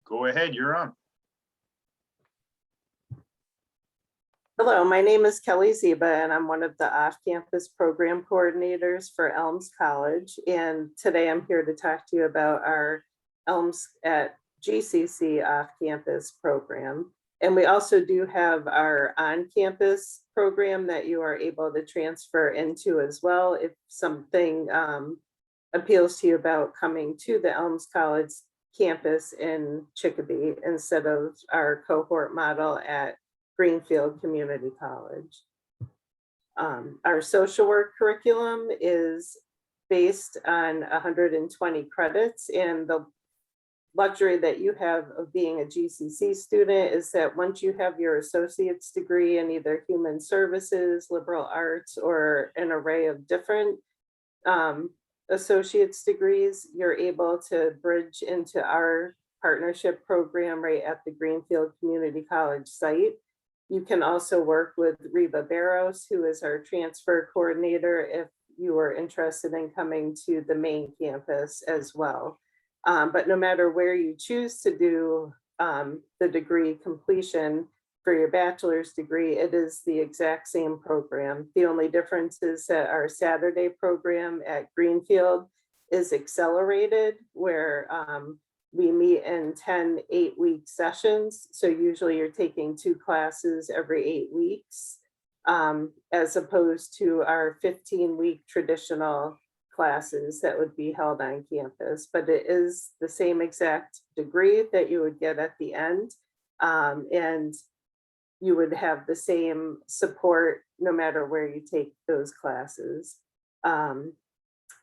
Go ahead, you're on. Hello, my name is Kelly Ziba, and I'm one of the off-campus program coordinators for Elms College. And today I'm here to talk to you about our Elms at GCC off-campus program. And we also do have our on-campus program that you are able to transfer into as well if something appeals to you about coming to the Elms College campus in Chicopee instead of our cohort model at Greenfield Community College. Our social work curriculum is based on 120 credits, and the luxury that you have of being a GCC student is that once you have your associate's degree in either human services, liberal arts, or an array of different associate's degrees, you're able to bridge into our partnership program right at the Greenfield Community College site. You can also work with Reba Barros, who is our transfer coordinator, if you are interested in coming to the main campus as well. But no matter where you choose to do the degree completion for your bachelor's degree, it is the exact same program. The only difference is that our Saturday program at Greenfield is accelerated, where we meet in 10 8-week sessions. So usually you're taking 2 classes every 8 weeks, as opposed to our 15-week traditional classes that would be held on campus. But it is the same exact degree that you would get at the end. And you would have the same support no matter where you take those classes.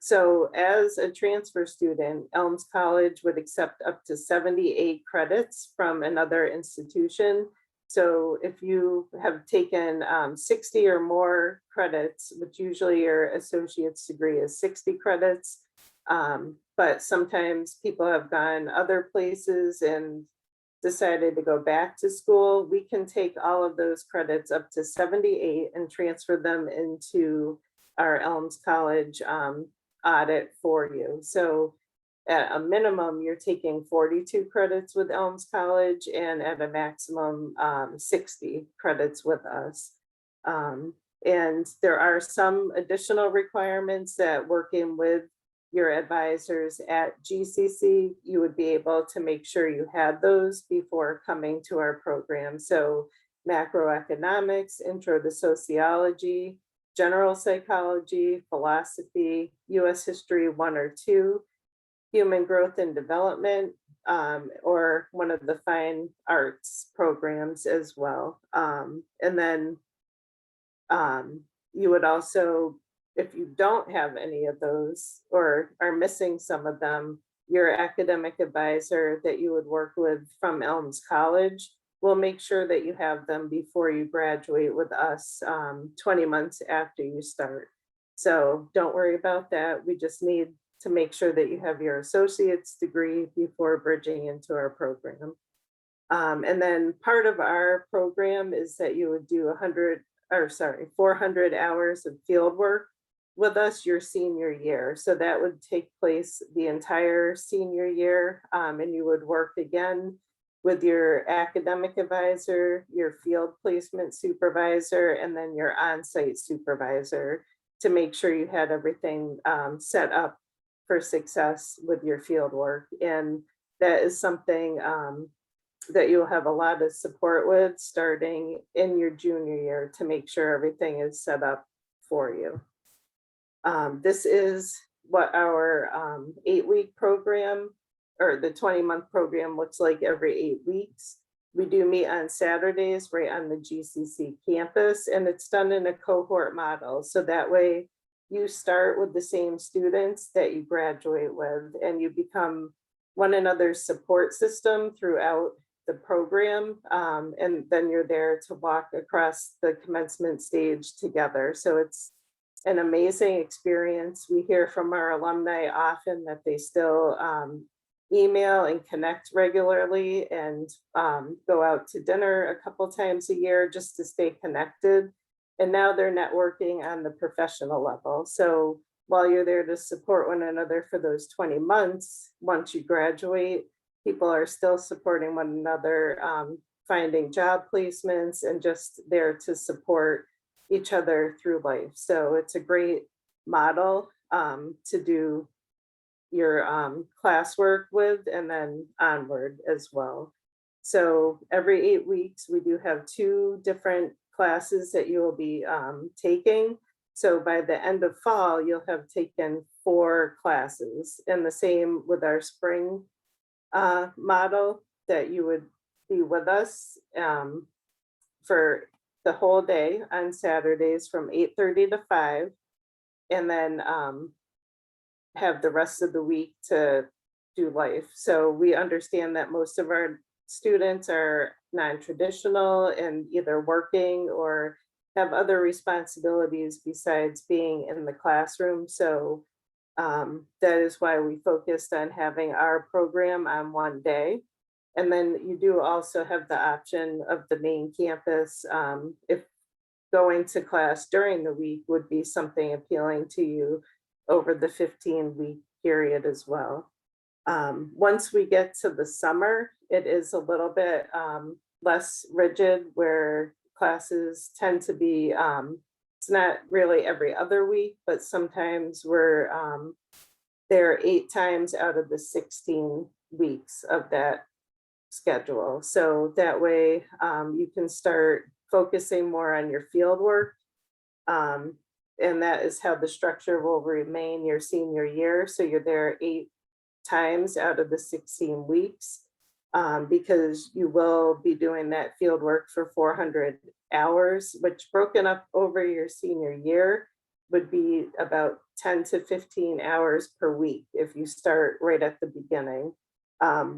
So as a transfer student, Elms College would accept up to 78 credits from another institution. So if you have taken 60 or more credits, which usually your associate's degree is 60 credits, but sometimes people have gone other places and decided to go back to school, we can take all of those credits up to 78 and transfer them into our Elms College audit for you. So at a minimum, you're taking 42 credits with Elms College, and at a maximum 60 credits with us. And there are some additional requirements that working with your advisors at GCC, you would be able to make sure you had those before coming to our program. So macroeconomics, intro to sociology, general psychology, philosophy, US history 1 or 2, human growth and development, or one of the fine arts programs as well. And then you would also, if you don't have any of those or are missing some of them, your academic advisor that you would work with from Elms College will make sure that you have them before you graduate with us 20 months after you start. So don't worry about that. We just need to make sure that you have your associate's degree before bridging into our program. And then part of our program is that you would do 400 hours of field work with us your senior year. So that would take place the entire senior year, and you would work again with your academic advisor, your field placement supervisor, and then your on-site supervisor to make sure you had everything set up for success with your field work. And that is something that you'll have a lot of support with starting in your junior year to make sure everything is set up for you. This is what our 8-week program or the 20-month program looks like every 8 weeks. We do meet on Saturdays right on the GCC campus, and it's done in a cohort model. So that way you start with the same students that you graduate with, and you become one another's support system throughout the program. And then you're there to walk across the commencement stage together. So it's an amazing experience. We hear from our alumni often that they still email and connect regularly and go out to dinner a couple times a year just to stay connected. And now they're networking on the professional level. So while you're there to support one another for those 20 months, once you graduate, people are still supporting one another, finding job placements, and just there to support each other through life. So it's a great model to do your classwork with, and then onward as well. So every 8 weeks, we do have 2 different classes that you will be taking. So by the end of fall, you'll have taken 4 classes, and the same with our spring model, that you would be with us for the whole day on Saturdays from 8:30 to 5, and then have the rest of the week to do life. So we understand that most of our students are non-traditional and either working or have other responsibilities besides being in the classroom. So that is why we focused on having our program on one day. And then you do also have the option of the main campus, if going to class during the week would be something appealing to you over the 15-week period as well. Once we get to the summer, it is a little bit less rigid, where classes tend to be, it's not really every other week, but sometimes we're there 8 times out of the 16 weeks of that schedule. So that way you can start focusing more on your field work. And that is how the structure will remain your senior year. So you're there 8 times out of the 16 weeks, because you will be doing that field work for 400 hours, which broken up over your senior year would be about 10 to 15 hours per week if you start right at the beginning,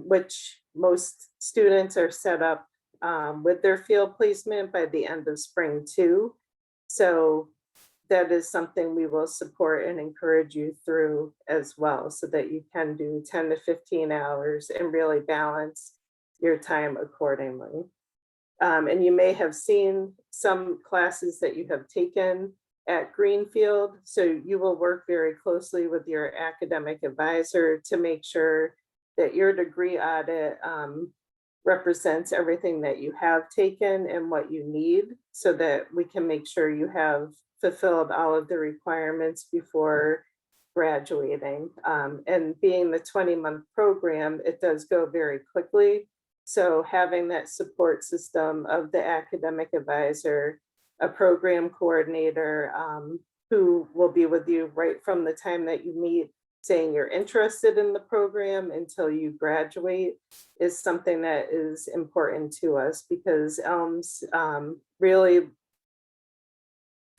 which most students are set up with their field placement by the end of spring too. So that is something we will support and encourage you through as well, so that you can do 10 to 15 hours and really balance your time accordingly. And you may have seen some classes that you have taken at Greenfield. So you will work very closely with your academic advisor to make sure that your degree audit represents everything that you have taken and what you need, so that we can make sure you have fulfilled all of the requirements before graduating. And being the 20-month program, it does go very quickly. So having that support system of the academic advisor, a program coordinator who will be with you right from the time that you meet, saying you're interested in the program until you graduate, is something that is important to us, because Elms really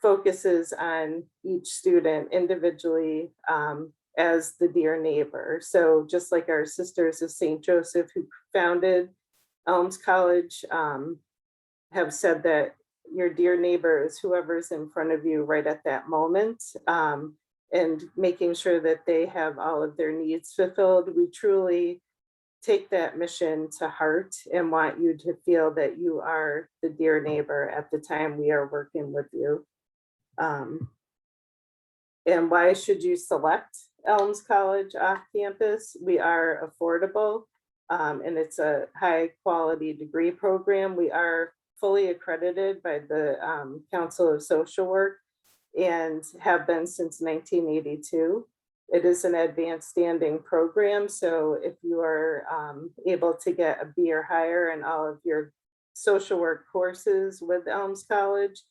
focuses on each student individually as the dear neighbor. So just like our Sisters of St. Joseph, who founded Elms College, have said that your dear neighbor is whoever's in front of you right at that moment, and making sure that they have all of their needs fulfilled. We truly take that mission to heart and want you to feel that you are the dear neighbor at the time we are working with you. And why should you select Elms College off campus? We are affordable, and it's a high quality degree program. We are fully accredited by the Council of Social Work and have been since 1982. It is an advanced standing program. So if you are able to get a B or higher in all of your social work courses with Elms College,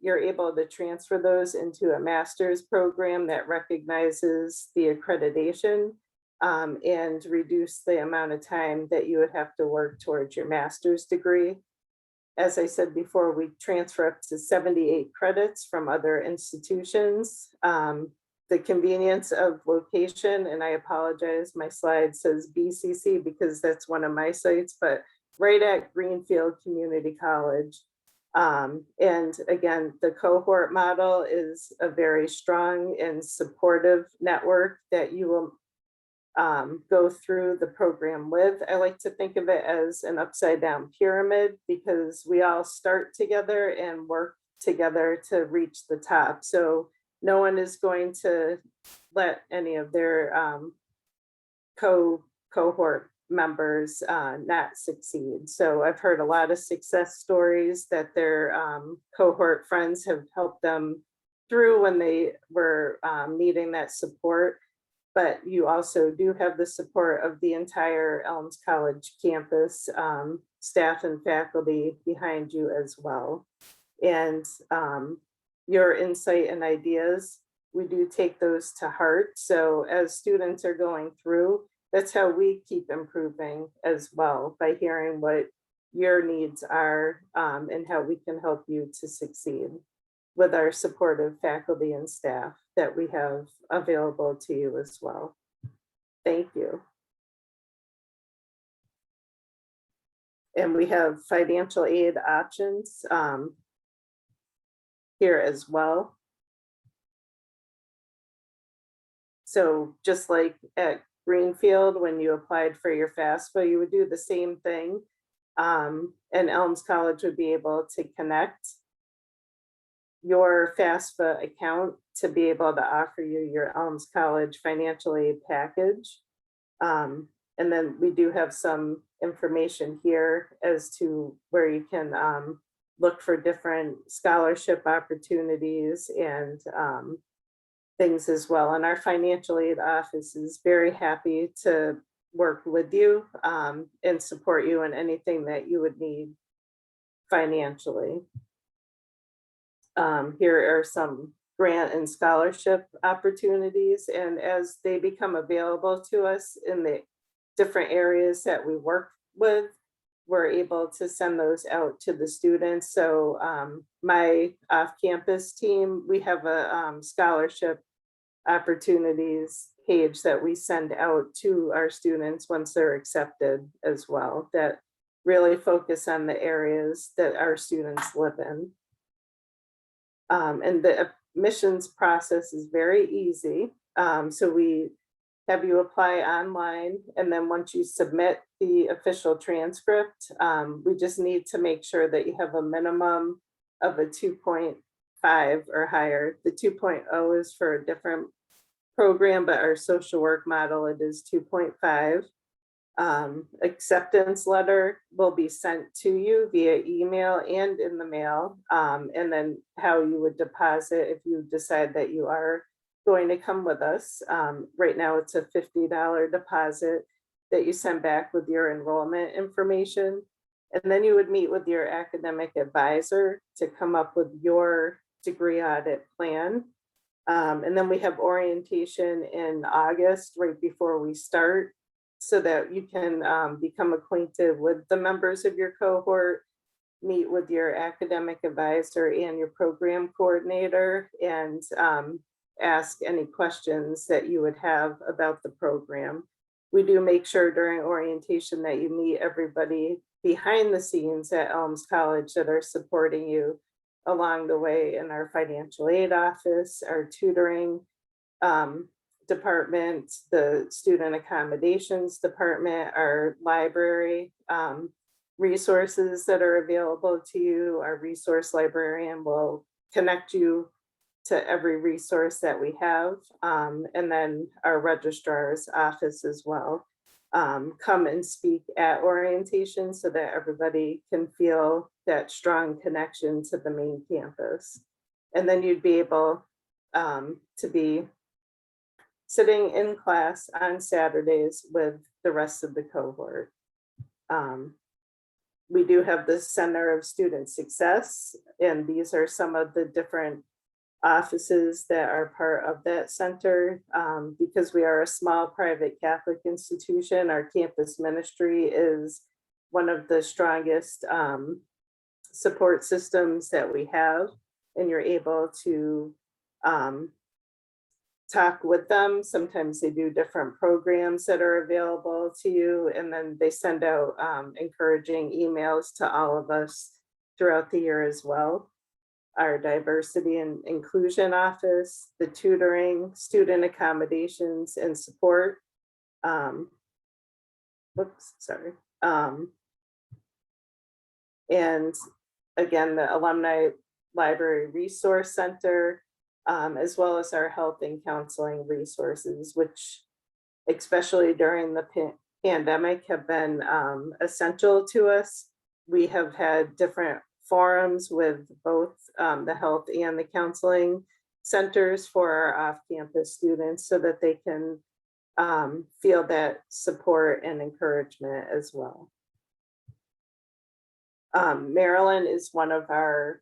you're able to transfer those into a master's program that recognizes the accreditation and reduce the amount of time that you would have to work towards your master's degree. As I said before, we transfer up to 78 credits from other institutions. The convenience of location, and I apologize, my slide says BCC because that's one of my sites, but right at Greenfield Community College. And again, the cohort model is a very strong and supportive network that you will go through the program with. I like to think of it as an upside down pyramid, because we all start together and work together to reach the top. So no one is going to let any of their cohort members not succeed. So I've heard a lot of success stories that their cohort friends have helped them through when they were needing that support. But you also do have the support of the entire Elms College campus, staff and faculty behind you as well. And your insight and ideas, we do take those to heart. So as students are going through, that's how we keep improving as well, by hearing what your needs are and how we can help you to succeed with our supportive faculty and staff that we have available to you as well. Thank you. And we have financial aid options here as well. So just like at Greenfield, when you applied for your FAFSA, you would do the same thing. And Elms College would be able to connect your FAFSA account to be able to offer you your Elms College financial aid package. And then we do have some information here as to where you can look for different scholarship opportunities and things as well. And our financial aid office is very happy to work with you and support you in anything that you would need financially. Here are some grant and scholarship opportunities, and as they become available to us in the different areas that we work with, we're able to send those out to the students. So my off-campus team, we have a scholarship opportunities page that we send out to our students once they're accepted as well, that really focus on the areas that our students live in. And the admissions process is very easy. So we have you apply online, and then once you submit the official transcript, we just need to make sure that you have a minimum of a 2.5 or higher. The 2.0 is for a different program, but our social work model, it is 2.5. Acceptance letter will be sent to you via email and in the mail, and then how you would deposit if you decide that you are going to come with us. Right now it's a $50 deposit that you send back with your enrollment information, and then you would meet with your academic advisor to come up with your degree audit plan. And then we have orientation in August right before we start, so that you can become acquainted with the members of your cohort, meet with your academic advisor and your program coordinator, and ask any questions that you would have about the program. We do make sure during orientation that you meet everybody behind the scenes at Elms College that are supporting you along the way in our financial aid office, our tutoring department, the student accommodations department, our library resources that are available to you. Our resource librarian will connect you to every resource that we have. And then our registrar's office as well. Come and speak at orientation so that everybody can feel that strong connection to the main campus. And then you'd be able to be sitting in class on Saturdays with the rest of the cohort. We do have the Center of Student Success, and these are some of the different offices that are part of that center. Because we are a small private Catholic institution, our campus ministry is one of the strongest support systems that we have, and you're able to talk with them. Sometimes they do different programs that are available to you, and then they send out encouraging emails to all of us throughout the year as well. Our diversity and inclusion office, the tutoring, student accommodations and support. And again, the Alumni Library Resource Center, as well as our health and counseling resources, which especially during the pandemic have been essential to us. We have had different forums with both the health and the counseling centers for our off-campus students so that they can feel that support and encouragement as well. Marilyn is one of our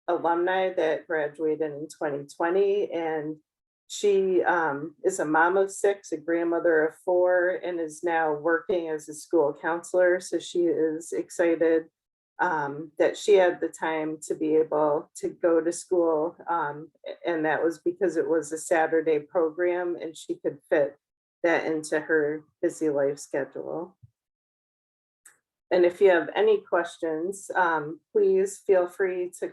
alumni that graduated in 2020, and she is a mom of 6, a grandmother of 4, and is now working as a school counselor. So she is excited that she had the time to be able to go to school. And that was because it was a Saturday program and she could fit that into her busy life schedule. And if you have any questions, please feel free to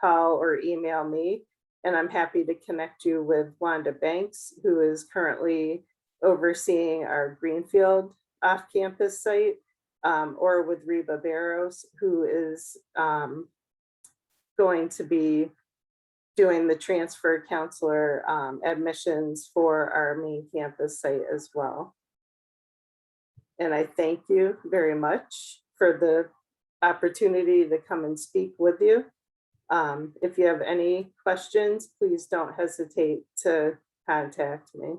call or email me. And I'm happy to connect you with Wanda Banks, who is currently overseeing our Greenfield off-campus site, or with Reba Barros, who is going to be doing the transfer counselor admissions for our main campus site as well. And I thank you very much for the opportunity to come and speak with you. If you have any questions, please don't hesitate to contact me.